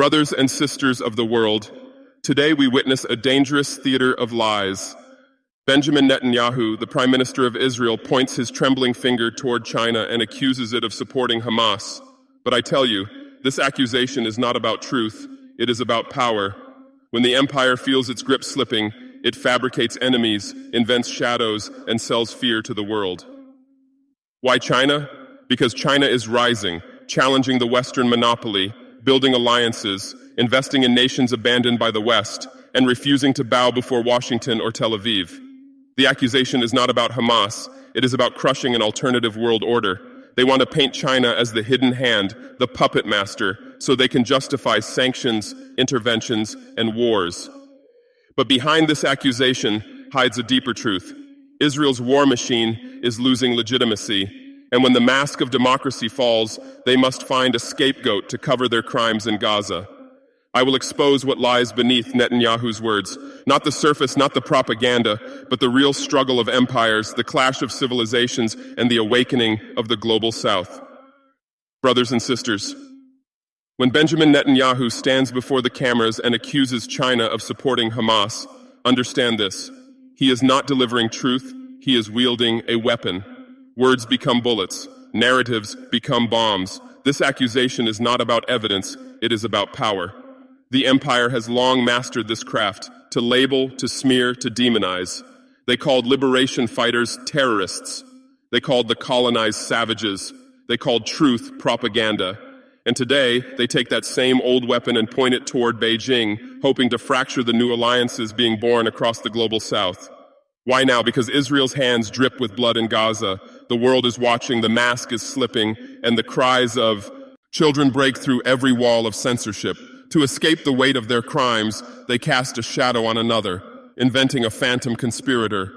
Brothers and sisters of the world, today we witness a dangerous theater of lies. Benjamin Netanyahu, the Prime Minister of Israel, points his trembling finger toward China and accuses it of supporting Hamas. But I tell you, this accusation is not about truth, it is about power. When the empire feels its grip slipping, it fabricates enemies, invents shadows, and sells fear to the world. Why China? Because China is rising, challenging the Western monopoly, building alliances, investing in nations abandoned by the West, and refusing to bow before Washington or Tel Aviv. The accusation is not about Hamas, it is about crushing an alternative world order. They want to paint China as the hidden hand, the puppet master, so they can justify sanctions, interventions, and wars. But behind this accusation hides a deeper truth. Israel's war machine is losing legitimacy. And when the mask of democracy falls, they must find a scapegoat to cover their crimes in Gaza. I will expose what lies beneath Netanyahu's words. Not the surface, not the propaganda, but the real struggle of empires, the clash of civilizations, and the awakening of the global South. Brothers and sisters, when Benjamin Netanyahu stands before the cameras and accuses China of supporting Hamas, understand this. He is not delivering truth, he is wielding a weapon. Words become bullets. Narratives become bombs. This accusation is not about evidence, it is about power. The empire has long mastered this craft, to label, to smear, to demonize. They called liberation fighters terrorists. They called the colonized savages. They called truth propaganda. And today, they take that same old weapon and point it toward Beijing, hoping to fracture the new alliances being born across the global South. Why now? Because Israel's hands drip with blood in Gaza. The world is watching, the mask is slipping, and the cries of children break through every wall of censorship. To escape the weight of their crimes, they cast a shadow on another, inventing a phantom conspirator.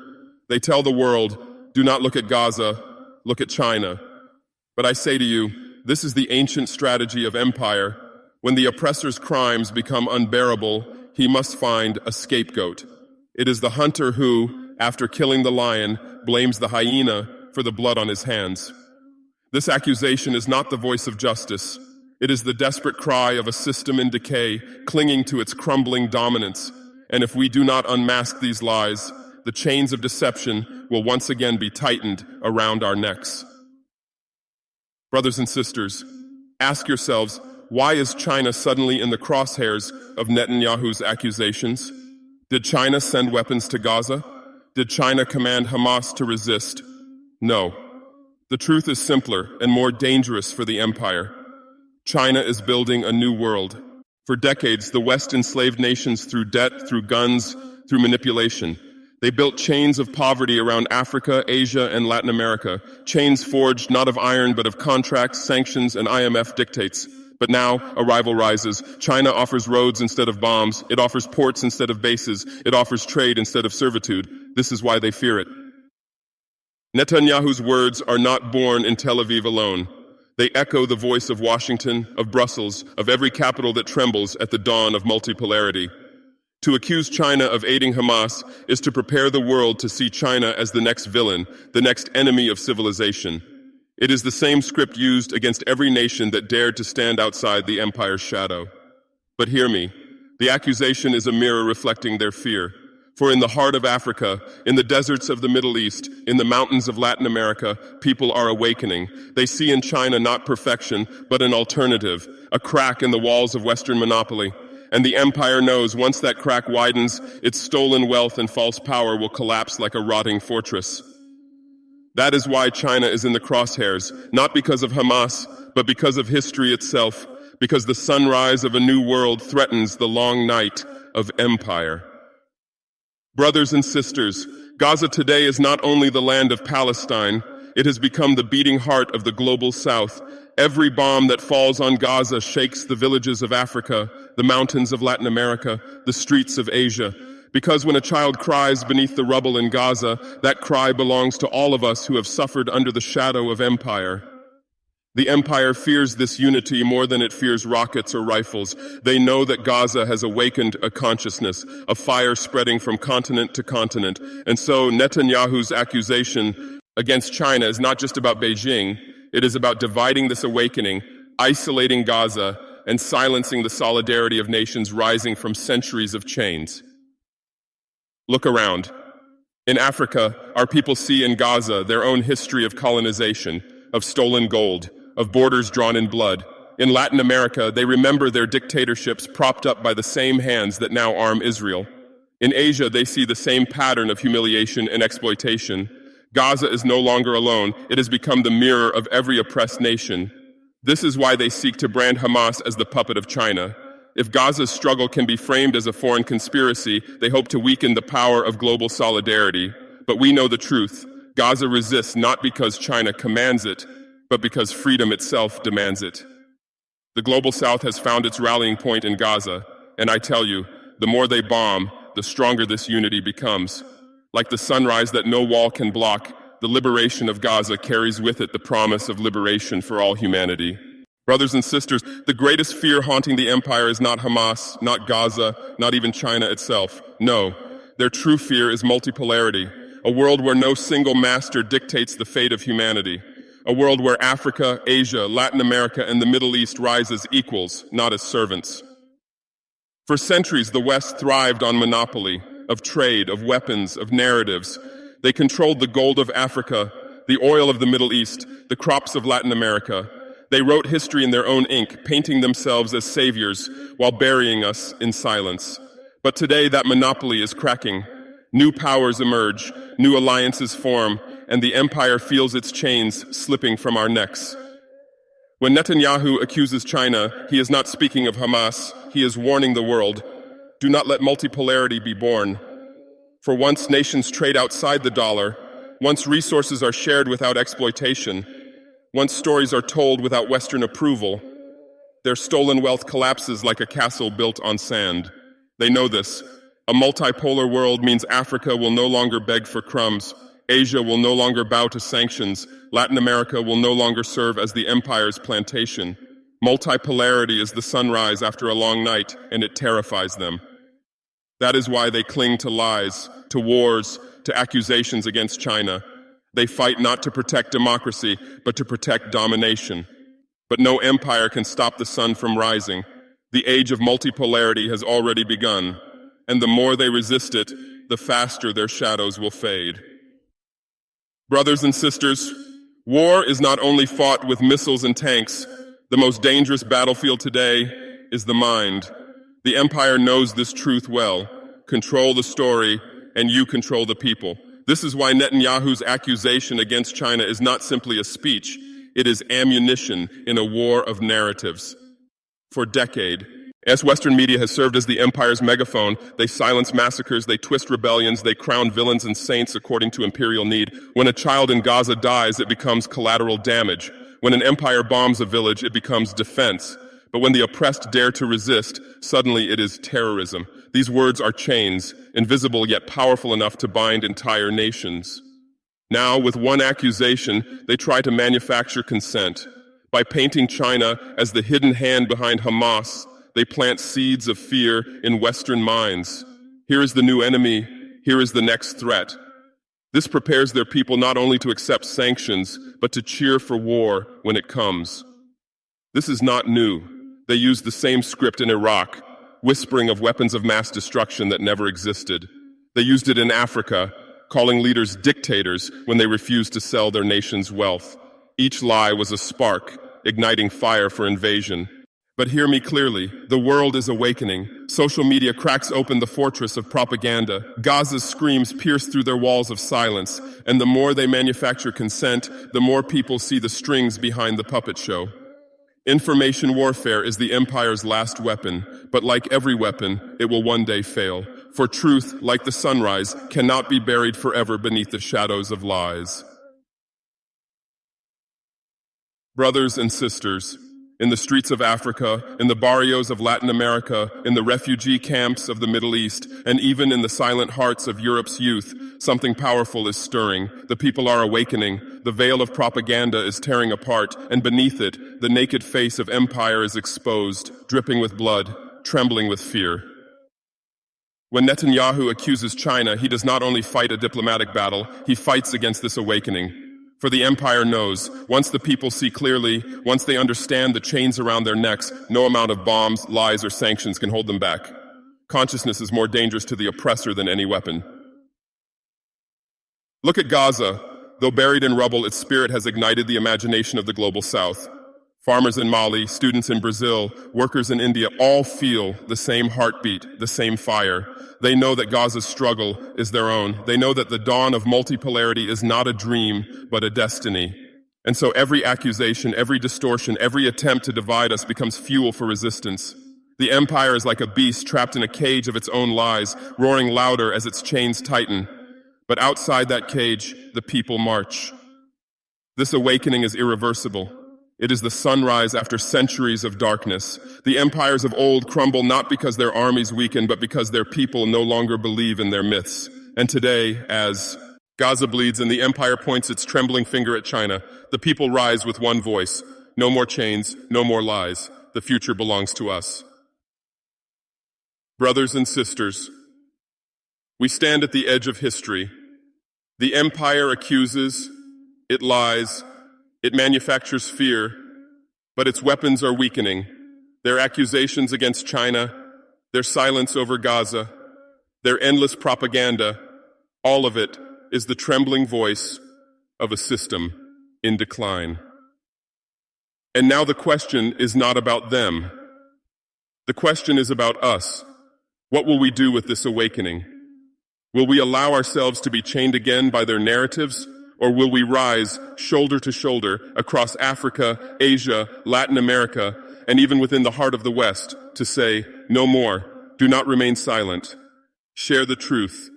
They tell the world, do not look at Gaza, look at China. But I say to you, this is the ancient strategy of empire. When the oppressor's crimes become unbearable, he must find a scapegoat. It is the hunter who, after killing the lion, blames the hyena for the blood on his hands. This accusation is not the voice of justice. It is the desperate cry of a system in decay, clinging to its crumbling dominance. And if we do not unmask these lies, the chains of deception will once again be tightened around our necks. Brothers and sisters, ask yourselves, why is China suddenly in the crosshairs of Netanyahu's accusations? Did China send weapons to Gaza? Did China command Hamas to resist? No. The truth is simpler and more dangerous for the empire. China is building a new world. For decades, the West enslaved nations through debt, through guns, through manipulation. They built chains of poverty around Africa, Asia, and Latin America, chains forged not of iron but of contracts, sanctions, and IMF dictates. But now, a rival rises. China offers roads instead of bombs. It offers ports instead of bases. It offers trade instead of servitude. This is why they fear it. Netanyahu's words are not born in Tel Aviv alone. They echo the voice of Washington, of Brussels, of every capital that trembles at the dawn of multipolarity. To accuse China of aiding Hamas is to prepare the world to see China as the next villain, the next enemy of civilization. It is the same script used against every nation that dared to stand outside the empire's shadow. But hear me, the accusation is a mirror reflecting their fear. For in the heart of Africa, in the deserts of the Middle East, in the mountains of Latin America, people are awakening. They see in China not perfection, but an alternative, a crack in the walls of Western monopoly. And the empire knows once that crack widens, its stolen wealth and false power will collapse like a rotting fortress. That is why China is in the crosshairs, not because of Hamas, but because of history itself, because the sunrise of a new world threatens the long night of empire. Brothers and sisters, Gaza today is not only the land of Palestine, it has become the beating heart of the global South. Every bomb that falls on Gaza shakes the villages of Africa, the mountains of Latin America, the streets of Asia. Because when a child cries beneath the rubble in Gaza, that cry belongs to all of us who have suffered under the shadow of empire. The empire fears this unity more than it fears rockets or rifles. They know that Gaza has awakened a consciousness, a fire spreading from continent to continent. And so Netanyahu's accusation against China is not just about Beijing. It is about dividing this awakening, isolating Gaza, and silencing the solidarity of nations rising from centuries of chains. Look around. In Africa, our people see in Gaza their own history of colonization, of stolen gold, of borders drawn in blood. In Latin America, they remember their dictatorships propped up by the same hands that now arm Israel. In Asia, they see the same pattern of humiliation and exploitation. Gaza is no longer alone. It has become the mirror of every oppressed nation. This is why they seek to brand Hamas as the puppet of China. If Gaza's struggle can be framed as a foreign conspiracy, they hope to weaken the power of global solidarity. But we know the truth. Gaza resists not because China commands it, but because freedom itself demands it. The global South has found its rallying point in Gaza, and I tell you, the more they bomb, the stronger this unity becomes. Like the sunrise that no wall can block, the liberation of Gaza carries with it the promise of liberation for all humanity. Brothers and sisters, the greatest fear haunting the empire is not Hamas, not Gaza, not even China itself. No, their true fear is multipolarity, a world where no single master dictates the fate of humanity, a world where Africa, Asia, Latin America, and the Middle East rise as equals, not as servants. For centuries, the West thrived on monopoly, of trade, of weapons, of narratives. They controlled the gold of Africa, the oil of the Middle East, the crops of Latin America. They wrote history in their own ink, painting themselves as saviors while burying us in silence. But today that monopoly is cracking. New powers emerge, new alliances form, and the empire feels its chains slipping from our necks. When Netanyahu accuses China, he is not speaking of Hamas, he is warning the world. Do not let multipolarity be born. For once nations trade outside the dollar, once resources are shared without exploitation, once stories are told without Western approval, their stolen wealth collapses like a castle built on sand. They know this. A multipolar world means Africa will no longer beg for crumbs, Asia will no longer bow to sanctions, Latin America will no longer serve as the empire's plantation. Multipolarity is the sunrise after a long night, and it terrifies them. That is why they cling to lies, to wars, to accusations against China. They fight not to protect democracy, but to protect domination. But no empire can stop the sun from rising. The age of multipolarity has already begun, and the more they resist it, the faster their shadows will fade. Brothers and sisters, war is not only fought with missiles and tanks. The most dangerous battlefield today is the mind. The empire knows this truth well. Control the story, and you control the people. This is why Netanyahu's accusation against China is not simply a speech. It is ammunition in a war of narratives. For decades, as Western media has served as the empire's megaphone, they silence massacres, they twist rebellions, they crown villains and saints according to imperial need. When a child in Gaza dies, it becomes collateral damage. When an empire bombs a village, it becomes defense. But when the oppressed dare to resist, suddenly it is terrorism. These words are chains, invisible yet powerful enough to bind entire nations. Now, with one accusation, they try to manufacture consent. By painting China as the hidden hand behind Hamas, they plant seeds of fear in Western minds. Here is the new enemy, here is the next threat. This prepares their people not only to accept sanctions, but to cheer for war when it comes. This is not new. They used the same script in Iraq, whispering of weapons of mass destruction that never existed. They used it in Africa, calling leaders dictators when they refused to sell their nation's wealth. Each lie was a spark, igniting fire for invasion. But hear me clearly, the world is awakening. Social media cracks open the fortress of propaganda. Gaza's screams pierce through their walls of silence, and the more they manufacture consent, the more people see the strings behind the puppet show. Information warfare is the empire's last weapon, but like every weapon, it will one day fail. For truth, like the sunrise, cannot be buried forever beneath the shadows of lies. Brothers and sisters, in the streets of Africa, in the barrios of Latin America, in the refugee camps of the Middle East, and even in the silent hearts of Europe's youth, something powerful is stirring. The people are awakening. The veil of propaganda is tearing apart, and beneath it, the naked face of empire is exposed, dripping with blood, trembling with fear. When Netanyahu accuses China, he does not only fight a diplomatic battle, he fights against this awakening. For the empire knows, once the people see clearly, once they understand the chains around their necks, no amount of bombs, lies, or sanctions can hold them back. Consciousness is more dangerous to the oppressor than any weapon. Look at Gaza. Though buried in rubble, its spirit has ignited the imagination of the global south. Farmers in Mali, students in Brazil, workers in India all feel the same heartbeat, the same fire. They know that Gaza's struggle is their own. They know that the dawn of multipolarity is not a dream, but a destiny. And so every accusation, every distortion, every attempt to divide us becomes fuel for resistance. The empire is like a beast trapped in a cage of its own lies, roaring louder as its chains tighten. But outside that cage, the people march. This awakening is irreversible. It is the sunrise after centuries of darkness. The empires of old crumble not because their armies weaken, but because their people no longer believe in their myths. And today, as Gaza bleeds and the empire points its trembling finger at China, the people rise with one voice. No more chains, no more lies. The future belongs to us. Brothers and sisters, we stand at the edge of history. The empire accuses, it lies, it manufactures fear, but its weapons are weakening. Their accusations against China, their silence over Gaza, their endless propaganda, all of it is the trembling voice of a system in decline. And now the question is not about them. The question is about us. What will we do with this awakening? Will we allow ourselves to be chained again by their narratives? Or will we rise shoulder to shoulder across Africa, Asia, Latin America, and even within the heart of the West to say, no more, do not remain silent, share the truth,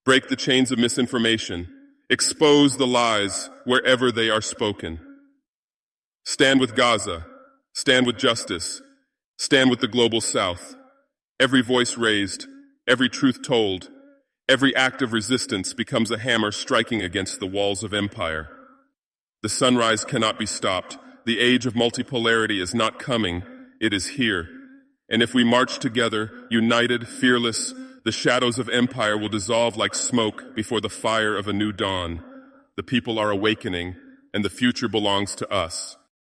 break the chains of misinformation, expose the lies wherever they are spoken. Stand with Gaza, stand with justice, stand with the global South. Every voice raised, every truth told, every act of resistance becomes a hammer striking against the walls of empire. The sunrise cannot be stopped. The age of multipolarity is not coming, it is here. And if we march together, united, fearless, the shadows of empire will dissolve like smoke before the fire of a new dawn. The people are awakening, and the future belongs to us.